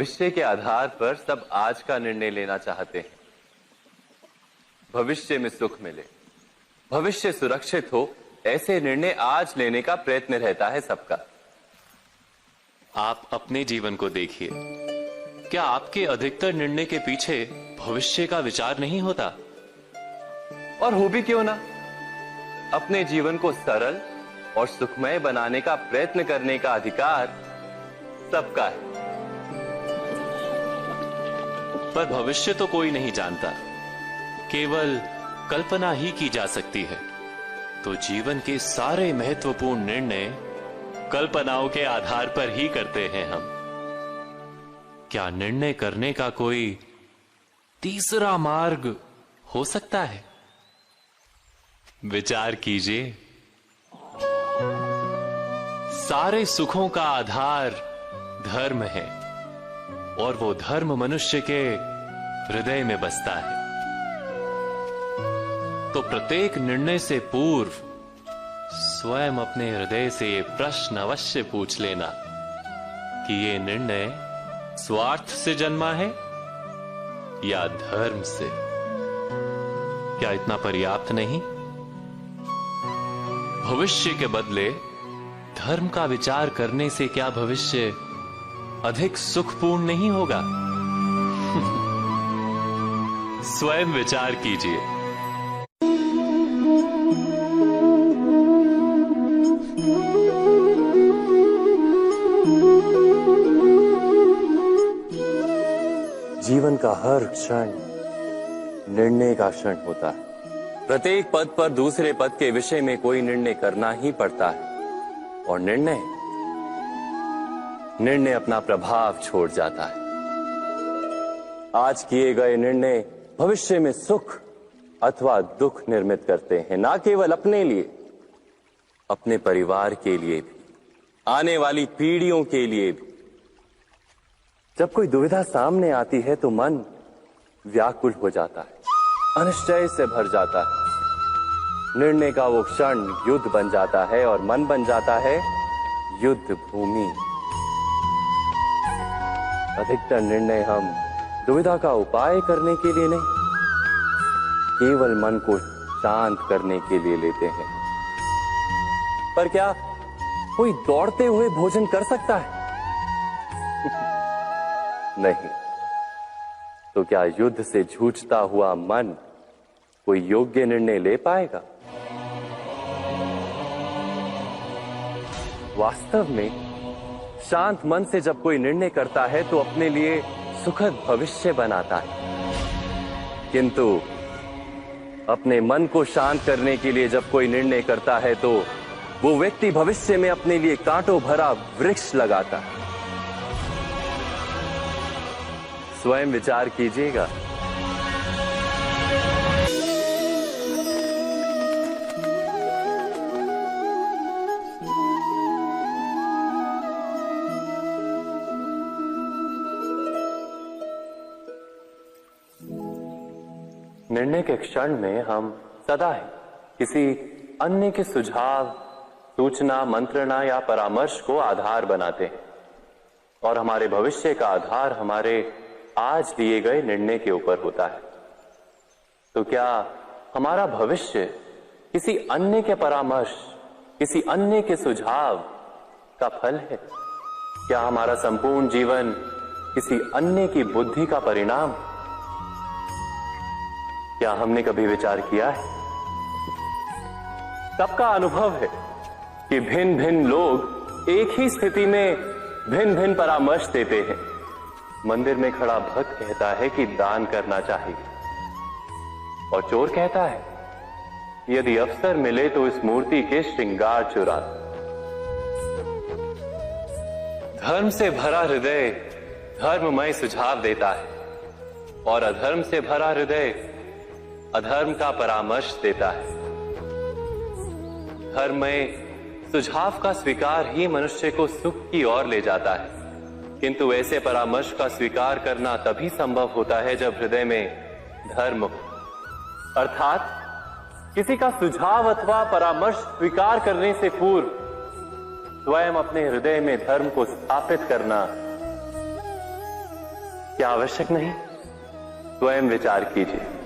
भविष्य के आधार पर सब आज का निर्णय लेना चाहते हैं। भविष्य में सुख मिले, भविष्य सुरक्षित हो, ऐसे निर्णय आज लेने का प्रयत्न रहता है सबका। आप अपने जीवन को देखिए, क्या आपके अधिकतर निर्णय के पीछे भविष्य का विचार नहीं होता? और हो भी क्यों ना, अपने जीवन को सरल और सुखमय बनाने का प्रयत्न करने का अधिकार सबका है। पर भविष्य तो कोई नहीं जानता, केवल कल्पना ही की जा सकती है। तो जीवन के सारे महत्वपूर्ण निर्णय कल्पनाओं के आधार पर ही करते हैं हम। क्या निर्णय करने का कोई तीसरा मार्ग हो सकता है? विचार कीजिए। सारे सुखों का आधार धर्म है और वो धर्म मनुष्य के हृदय में बसता है। तो प्रत्येक निर्णय से पूर्व स्वयं अपने हृदय से ये प्रश्न अवश्य पूछ लेना कि ये निर्णय स्वार्थ से जन्मा है या धर्म से। क्या इतना पर्याप्त नहीं? भविष्य के बदले धर्म का विचार करने से क्या भविष्य अधिक सुखपूर्ण नहीं होगा? स्वयं विचार कीजिए। जीवन का हर क्षण निर्णय का क्षण होता है। प्रत्येक पद पर दूसरे पद के विषय में कोई निर्णय करना ही पड़ता है और निर्णय अपना प्रभाव छोड़ जाता है। आज किए गए निर्णय भविष्य में सुख अथवा दुख निर्मित करते हैं, ना केवल अपने लिए, अपने परिवार के लिए भी, आने वाली पीढ़ियों के लिए भी। जब कोई दुविधा सामने आती है तो मन व्याकुल हो जाता है, अनिश्चय से भर जाता है। निर्णय का वो क्षण युद्ध बन जाता है और मन बन जाता है युद्ध भूमि। अधिकतर निर्णय हम दुविधा का उपाय करने के लिए नहीं, केवल मन को शांत करने के लिए लेते हैं। पर क्या कोई दौड़ते हुए भोजन कर सकता है? नहीं। तो क्या युद्ध से जूझता हुआ मन कोई योग्य निर्णय ले पाएगा? वास्तव में शांत मन से जब कोई निर्णय करता है तो अपने लिए सुखद भविष्य बनाता है। किंतु अपने मन को शांत करने के लिए जब कोई निर्णय करता है तो वो व्यक्ति भविष्य में अपने लिए कांटों भरा वृक्ष लगाता है। स्वयं विचार कीजिएगा। निर्णय के क्षण में हम सदा ही किसी अन्य के सुझाव, सूचना, मंत्रणा या परामर्श को आधार बनाते हैं और हमारे भविष्य का आधार हमारे आज लिए गए निर्णय के ऊपर होता है। तो क्या हमारा भविष्य किसी अन्य के परामर्श, किसी अन्य के सुझाव का फल है? क्या हमारा संपूर्ण जीवन किसी अन्य की बुद्धि का परिणाम? क्या हमने कभी विचार किया है? सबका अनुभव है कि भिन्न भिन्न लोग एक ही स्थिति में भिन्न भिन्न परामर्श देते हैं। मंदिर में खड़ा भक्त कहता है कि दान करना चाहिए और चोर कहता है यदि अवसर मिले तो इस मूर्ति के श्रृंगार चुरा। धर्म से भरा हृदय धर्ममय सुझाव देता है और अधर्म से भरा हृदय अधर्म का परामर्श देता है। धर्ममय सुझाव का स्वीकार ही मनुष्य को सुख की ओर ले जाता है, किंतु ऐसे परामर्श का स्वीकार करना तभी संभव होता है जब हृदय में धर्म हो। अर्थात किसी का सुझाव अथवा परामर्श स्वीकार करने से पूर्व स्वयं अपने हृदय में धर्म को स्थापित करना क्या आवश्यक नहीं? स्वयं विचार कीजिए।